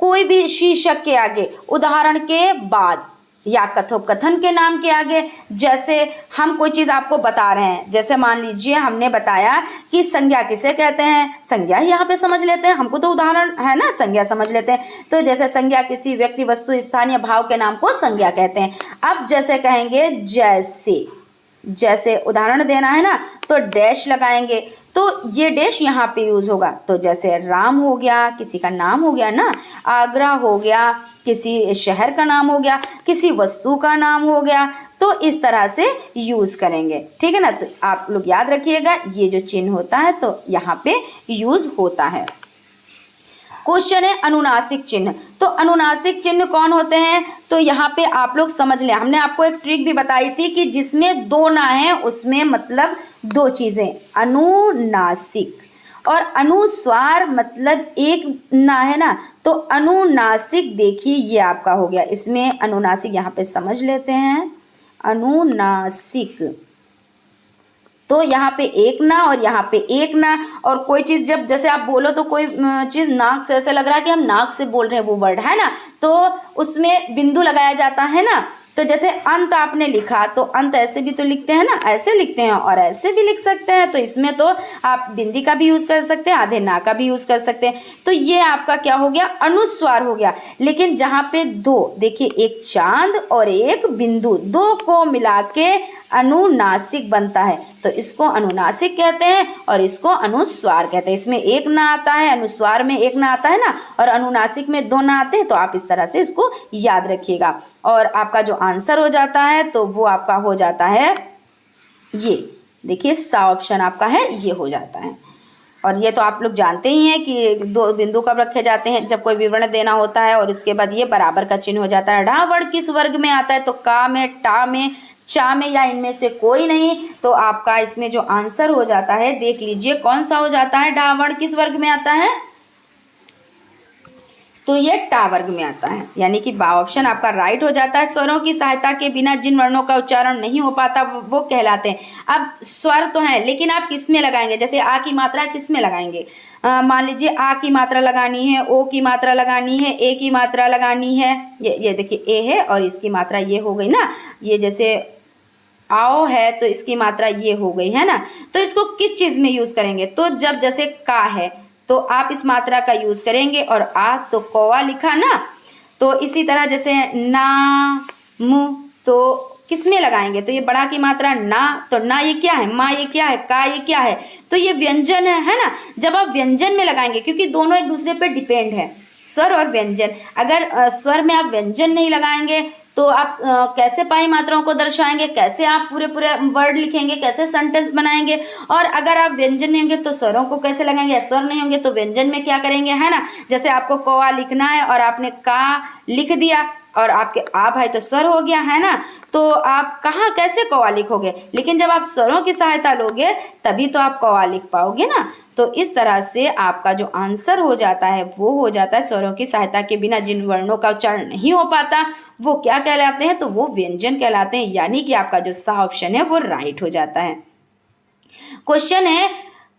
कोई भी शीर्षक के आगे, उदाहरण के बाद या कथोपकथन के नाम के आगे। जैसे हम कोई चीज़ आपको बता रहे हैं, जैसे मान लीजिए हमने बताया कि संज्ञा किसे कहते हैं, संज्ञा यहाँ पे समझ लेते हैं, हमको तो उदाहरण है ना, संज्ञा समझ लेते हैं। तो जैसे संज्ञा किसी व्यक्ति वस्तु स्थानीय भाव के नाम को संज्ञा कहते हैं। अब जैसे कहेंगे जैसे, जैसे उदाहरण देना है ना तो डैश लगाएंगे, तो ये डैश यहाँ पे यूज होगा। तो जैसे राम हो गया, किसी का नाम हो गया ना, आगरा हो गया, किसी शहर का नाम हो गया, किसी वस्तु का नाम हो गया, तो इस तरह से यूज करेंगे, ठीक है ना। तो आप लोग याद रखिएगा ये जो चिन्ह होता है तो यहाँ पे यूज होता है। क्वेश्चन है अनुनासिक चिन्ह। तो अनुनासिक चिन्ह कौन होते हैं, तो यहाँ पे आप लोग समझ लें, हमने आपको एक ट्रिक भी बताई थी कि जिसमें दो ना है उसमें मतलब दो चीजें, अनुनासिक और अनुस्वार मतलब एक ना है ना, तो अनुनासिक देखिए ये आपका हो गया। इसमें अनुनासिक यहाँ पे समझ लेते हैं, अनुनासिक। तो यहाँ पे एक ना और यहाँ पे एक ना, और कोई चीज़ जब जैसे आप बोलो तो कोई चीज़ नाक से ऐसे लग रहा है कि हम नाक से बोल रहे हैं वो वर्ड, है ना, तो उसमें बिंदु लगाया जाता है ना। तो जैसे अंत आपने लिखा तो अंत ऐसे भी तो लिखते हैं ना, ऐसे लिखते हैं और ऐसे भी लिख सकते हैं। तो इसमें तो आप बिंदी का भी यूज़ कर सकते हैं, आधे ना का भी यूज़ कर सकते हैं। तो ये आपका क्या हो गया, अनुस्वार हो गया। लेकिन जहाँ पे दो, देखिए एक चांद और एक बिंदु, दो को मिला के अनुनासिक बनता है, तो इसको अनुनासिक कहते हैं और इसको अनुस्वार कहते हैं। इसमें एक ना आता है, अनुस्वार में एक ना आता है ना, और अनुनासिक में दो ना आते हैं। तो आप इस तरह से इसको याद रखिएगा। और आपका जो आंसर हो जाता है तो वो आपका हो जाता है ये, देखिए सा ऑप्शन आपका है, ये हो जाता है। और ये तो आप लोग जानते ही हैं कि दो बिंदु कब रखे जाते हैं, जब कोई विवरण देना होता है और उसके बाद ये बराबर का चिन्ह हो जाता है। ढा वर्ण किस वर्ग में आता है, तो का में, टा में, चा में, या इनमें से कोई नहीं। तो आपका इसमें जो आंसर हो जाता है, देख लीजिए कौन सा हो जाता है। ढा वर्ण किस वर्ग में आता है, तो ये टा वर्ग में आता है, यानी कि बा ऑप्शन आपका राइट हो जाता है। स्वरों की सहायता के बिना जिन वर्णों का उच्चारण नहीं हो पाता वो कहलाते हैं। अब स्वर तो है, लेकिन आप किस में लगाएंगे, जैसे आ की मात्रा किस में लगाएंगे, मान लीजिए आ की मात्रा लगानी है, ओ की मात्रा लगानी है, ए की मात्रा लगानी है। ये देखिए ए है और इसकी मात्रा ये हो गई ना, ये जैसे आओ है तो इसकी मात्रा ये हो गई है ना। तो इसको किस चीज़ में यूज़ करेंगे, तो जब जैसे का है तो आप इस मात्रा का यूज़ करेंगे, और आ तो कौवा लिखा ना, तो इसी तरह जैसे ना, मु, तो किस में लगाएंगे, तो ये बड़ा की मात्रा ना, तो ना ये क्या है, मा ये क्या है, का ये क्या है, तो ये व्यंजन है ना। जब आप व्यंजन में लगाएंगे, क्योंकि दोनों एक दूसरे पे डिपेंड है, स्वर और व्यंजन। अगर स्वर में आप व्यंजन नहीं लगाएंगे तो आप कैसे पाई मात्राओं को दर्शाएंगे, कैसे आप पूरे पूरे वर्ड लिखेंगे, कैसे सेंटेंस बनाएंगे। और अगर आप व्यंजन नहीं होंगे तो स्वरों को कैसे लगाएंगे, स्वर नहीं होंगे तो व्यंजन में क्या करेंगे, है ना। जैसे आपको कौवा लिखना है और आपने का लिख दिया और आपके आ भाई तो स्वर हो गया, है ना। तो आप कहाँ कैसे कौवा लिखोगे, लेकिन जब आप स्वरों की सहायता लोगे तभी तो आप कौवा लिख पाओगे ना। तो इस तरह से आपका जो आंसर हो जाता है वो हो जाता है, स्वरों की सहायता के बिना जिन वर्णों का उच्चारण नहीं हो पाता वो क्या कहलाते हैं, तो वो व्यंजन कहलाते हैं। यानी कि आपका जो सा ऑप्शन है वो राइट हो जाता है। क्वेश्चन है,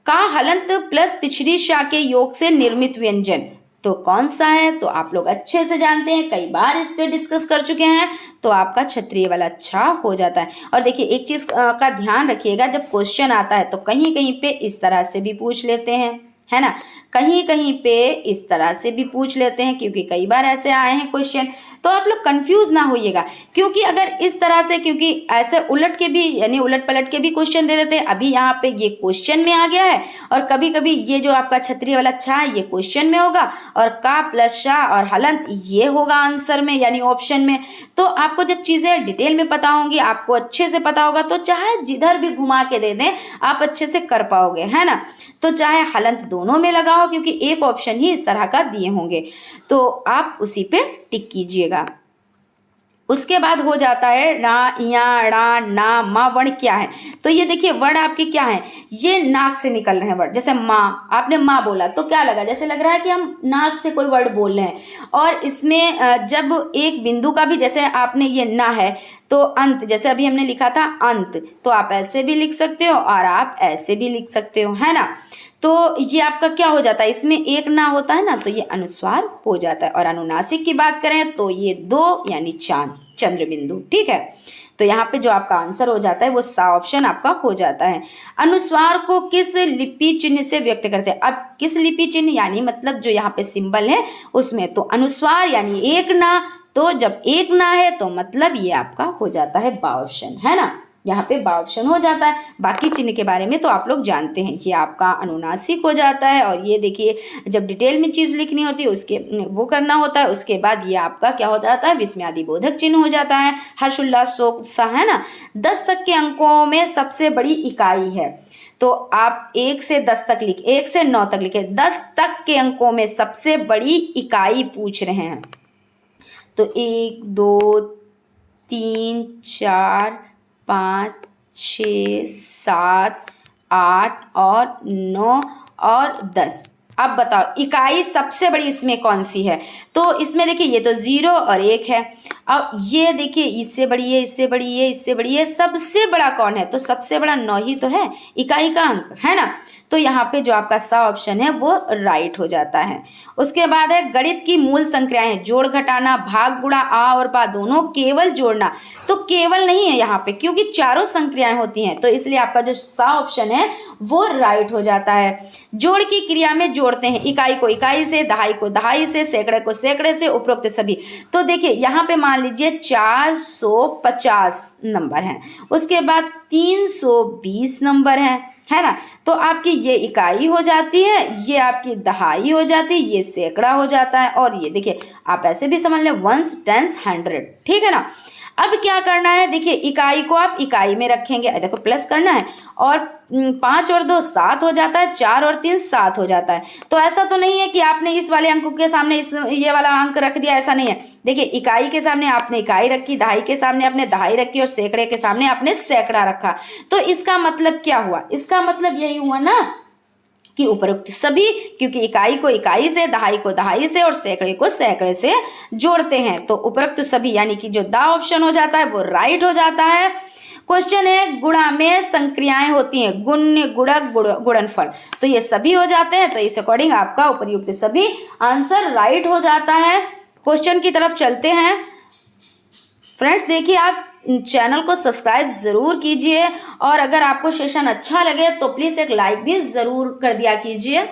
का हलंत प्लस पिछड़ी शा के योग से निर्मित व्यंजन तो कौन सा है, तो आप लोग अच्छे से जानते हैं, कई बार इस पे डिस्कस कर चुके हैं। तो आपका क्षत्रिय वाला अच्छा हो जाता है। और देखिए एक चीज का ध्यान रखिएगा, जब क्वेश्चन आता है तो कहीं कहीं पे इस तरह से भी पूछ लेते हैं, है ना, कहीं कहीं पे इस तरह से भी पूछ लेते हैं, क्योंकि कई बार ऐसे आए हैं क्वेश्चन। तो आप लोग कंफ्यूज ना होइएगा, क्योंकि अगर इस तरह से, क्योंकि ऐसे उलट के भी यानी उलट पलट के भी क्वेश्चन दे देते हैं। अभी यहाँ पे ये क्वेश्चन में आ गया है, और कभी कभी ये जो आपका क्षत्रिय वाला छा है ये क्वेश्चन में होगा, और का प्लस शाह और हलंत ये होगा आंसर में यानी ऑप्शन में। तो आपको जब चीज़ें डिटेल में पता होंगी, आपको अच्छे से पता होगा, तो चाहे जिधर भी घुमा के दे दें आप अच्छे से कर पाओगे, है ना। तो चाहे हलंत दोनों में लगाओ, क्योंकि एक ऑप्शन ही इस तरह का दिए होंगे, तो आप उसी पे टिक कीजिएगा। उसके बाद हो जाता है रा, या, ड़ा, ना, मा वर्ण क्या है, तो ये देखिए वर्ण आपके क्या है, ये नाक से निकल रहे हैं वर्ण। जैसे माँ, आपने माँ बोला तो क्या लगा, जैसे लग रहा है कि हम नाक से कोई वर्ड बोल रहे हैं। और इसमें जब एक बिंदु का भी, जैसे आपने ये ना है तो अंत, जैसे अभी हमने लिखा था अंत, तो आप ऐसे भी लिख सकते हो और आप ऐसे भी लिख सकते हो, है ना। तो ये आपका क्या हो जाता है, इसमें एक ना होता है ना, तो ये अनुस्वार हो जाता है। और अनुनासिक की बात करें तो ये दो यानी चांद, चंद्र बिंदु, ठीक है। तो यहाँ पे जो आपका आंसर हो जाता है वो सा ऑप्शन आपका हो जाता है। अनुस्वार को किस लिपि चिन्ह से व्यक्त करते हैं, अब किस लिपि चिन्ह यानी मतलब जो यहाँ पे सिंबल है उसमें, तो अनुस्वार यानी एक ना, तो जब एक ना है तो मतलब ये आपका हो जाता है बा ऑप्शन, है ना। यहाँ पे बा ऑप्शन हो जाता है। बाकी चिन्ह के बारे में तो आप लोग जानते हैं, ये आपका अनुनासिक हो जाता है। और ये देखिए जब डिटेल में चीज़ लिखनी होती है उसके वो करना होता है, उसके बाद ये आपका क्या हो जाता है, विस्मयादि बोधक चिन्ह हो जाता है। हर्ष उल्लास शोक उत्साह, है ना। 10 तक के अंकों में सबसे बड़ी इकाई है, तो आप 1 से 10 तक लिख, 1 से 9 तक लिखे, 10 तक के अंकों में सबसे बड़ी इकाई पूछ रहे हैं। तो 1 2 3 4 5 6 7 8 और 9 और 10, अब बताओ इकाई सबसे बड़ी इसमें कौन सी है? तो इसमें देखिए ये तो 0 और 1 है। अब ये देखिए इससे बड़ी है, इससे बड़ी है, इससे बड़ी है, सबसे बड़ा कौन है? तो सबसे बड़ा 9 ही तो है, इकाई का अंक है ना। तो यहाँ पे जो आपका सा ऑप्शन है वो राइट हो जाता है। उसके बाद है गणित की मूल संख्याएं, जोड़ घटाना, भाग गुणा, आ और पा दोनों, केवल जोड़ना। तो केवल नहीं है यहाँ पे, क्योंकि चारों संख्याएं होती हैं, तो इसलिए आपका जो सा ऑप्शन है वो राइट हो जाता है। जोड़ की क्रिया में जोड़ते हैं इकाई को इकाई से, दहाई को दहाई से, सैकड़े को सैकड़े से, उपरोक्त सभी। तो देखिए यहाँ पे मान लीजिए 450 नंबर है, उसके बाद 320 नंबर है ना। तो आपकी ये इकाई हो जाती है, ये आपकी दहाई हो जाती है, ये सैकड़ा हो जाता है, और ये देखिए आप ऐसे भी समझ लें 1 10 100, ठीक है ना। अब क्या करना है, देखिए इकाई को आप इकाई में रखेंगे, देखो प्लस करना है, और 5 और 2 7 हो जाता है, 4 और 3 7 हो जाता है। तो ऐसा तो नहीं है कि आपने इस वाले अंक के सामने ये वाला अंक रख दिया, ऐसा नहीं है। देखिए इकाई के सामने आपने इकाई रखी, दहाई के सामने आपने दहाई रखी, और सैकड़े के सामने आपने सैकड़ा रखा। तो इसका मतलब क्या हुआ? इसका मतलब यही हुआ ना कि उपरोक्त सभी, क्योंकि इकाई को इकाई से, दहाई को दहाई से, और सैकड़े को सैकड़े से जोड़ते हैं, तो उपरोक्त सभी यानी कि जो दा ऑप्शन हो जाता है वो राइट हो जाता है। क्वेश्चन है गुणा में संक्रियाएं होती हैं, गुण्य, गुणक, गुणनफल, तो ये सभी हो जाते हैं, तो इस अकॉर्डिंग आपका उपयुक्त सभी आंसर राइट हो जाता है। क्वेश्चन की तरफ चलते हैं। फ्रेंड्स देखिए आप चैनल को सब्सक्राइब ज़रूर कीजिए, और अगर आपको सेशन अच्छा लगे तो प्लीज़ एक लाइक भी ज़रूर कर दिया कीजिए।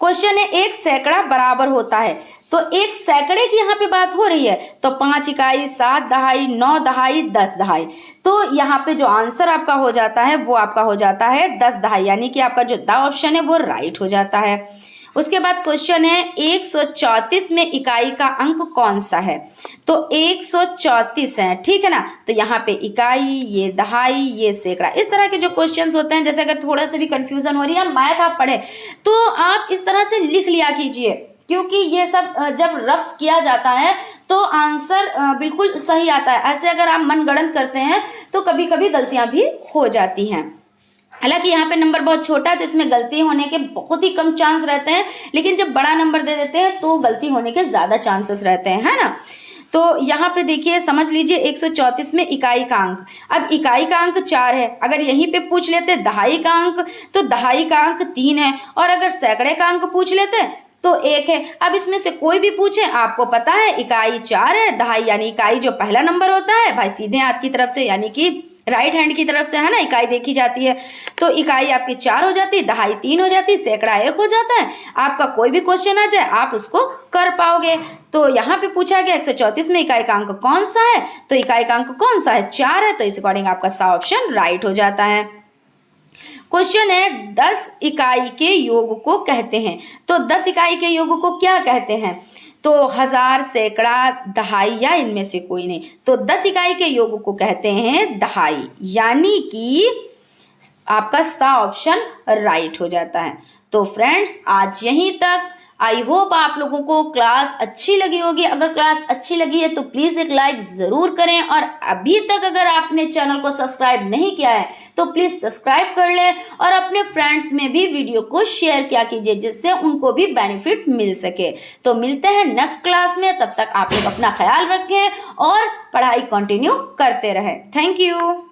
क्वेश्चन है एक सैकड़ा बराबर होता है, तो एक सैकड़े की यहाँ पे बात हो रही है, तो 5 इकाई, 7 दहाई, 9 दहाई, 10 दहाई। तो यहाँ पे जो आंसर आपका हो जाता है वो आपका हो जाता है 10 दहाई, यानी कि आपका जो दा ऑप्शन है वो राइट हो जाता है। उसके बाद क्वेश्चन है 134 में इकाई का अंक कौन सा है? तो 134 है, ठीक है ना। तो यहाँ पे इकाई, ये दहाई, ये सैकड़ा, इस तरह के जो क्वेश्चंस होते हैं, जैसे अगर थोड़ा सा भी कंफ्यूजन हो रही है, मैथ आप पढ़े तो आप इस तरह से लिख लिया कीजिए, क्योंकि ये सब जब रफ किया जाता है तो आंसर बिल्कुल सही आता है। ऐसे अगर आप मनगढ़ंत करते हैं तो कभी कभी गलतियां भी हो जाती हैं। हालांकि यहाँ पे नंबर बहुत छोटा है तो इसमें गलती होने के बहुत ही कम चांस रहते हैं, लेकिन जब बड़ा नंबर दे देते हैं तो गलती होने के ज़्यादा चांसेस रहते हैं, है ना। तो यहाँ पे देखिए समझ लीजिए 134 में इकाई का अंक, अब इकाई का अंक 4 है, अगर यहीं पे पूछ लेते दहाई का अंक तो दहाई का अंक 3 है, और अगर सैकड़े का अंक पूछ लेते तो 1 है। अब इसमें से कोई भी पूछे, आपको पता है इकाई 4 है, दहाई यानी इकाई जो पहला नंबर होता है भाई सीधे हाथ की तरफ से यानी कि राइट हैंड की तरफ से, है ना, इकाई देखी जाती है, तो इकाई आपकी 4 हो जाती है, दहाई 3 हो जाती है, सैकड़ा 1 हो जाता है। आपका कोई भी क्वेश्चन आ जाए आप उसको कर पाओगे। तो यहाँ पे पूछा गया 134 में इकाई का अंक कौन सा है, तो इकाई का अंक कौन सा है? 4 है, तो इस अकॉर्डिंग आपका सा ऑप्शन राइट हो जाता है। क्वेश्चन है 10 इकाई के योग को कहते हैं, तो 10 इकाई के योग को क्या कहते हैं? तो 1000, सैकड़ा, दहाई या इनमें से कोई नहीं। तो 10 इकाई के योग को कहते हैं दहाई, यानी कि आपका सा ऑप्शन राइट हो जाता है। तो फ्रेंड्स आज यहीं तक। आई होप आप लोगों को क्लास अच्छी लगी होगी। अगर क्लास अच्छी लगी है तो प्लीज़ एक लाइक ज़रूर करें, और अभी तक अगर आपने चैनल को सब्सक्राइब नहीं किया है तो प्लीज़ सब्सक्राइब कर लें, और अपने फ्रेंड्स में भी वीडियो को शेयर किया कीजिए जिससे उनको भी बेनिफिट मिल सके। तो मिलते हैं नेक्स्ट क्लास में, तब तक आप लोग अपना ख्याल रखें और पढ़ाई कंटिन्यू करते रहें। Thank you.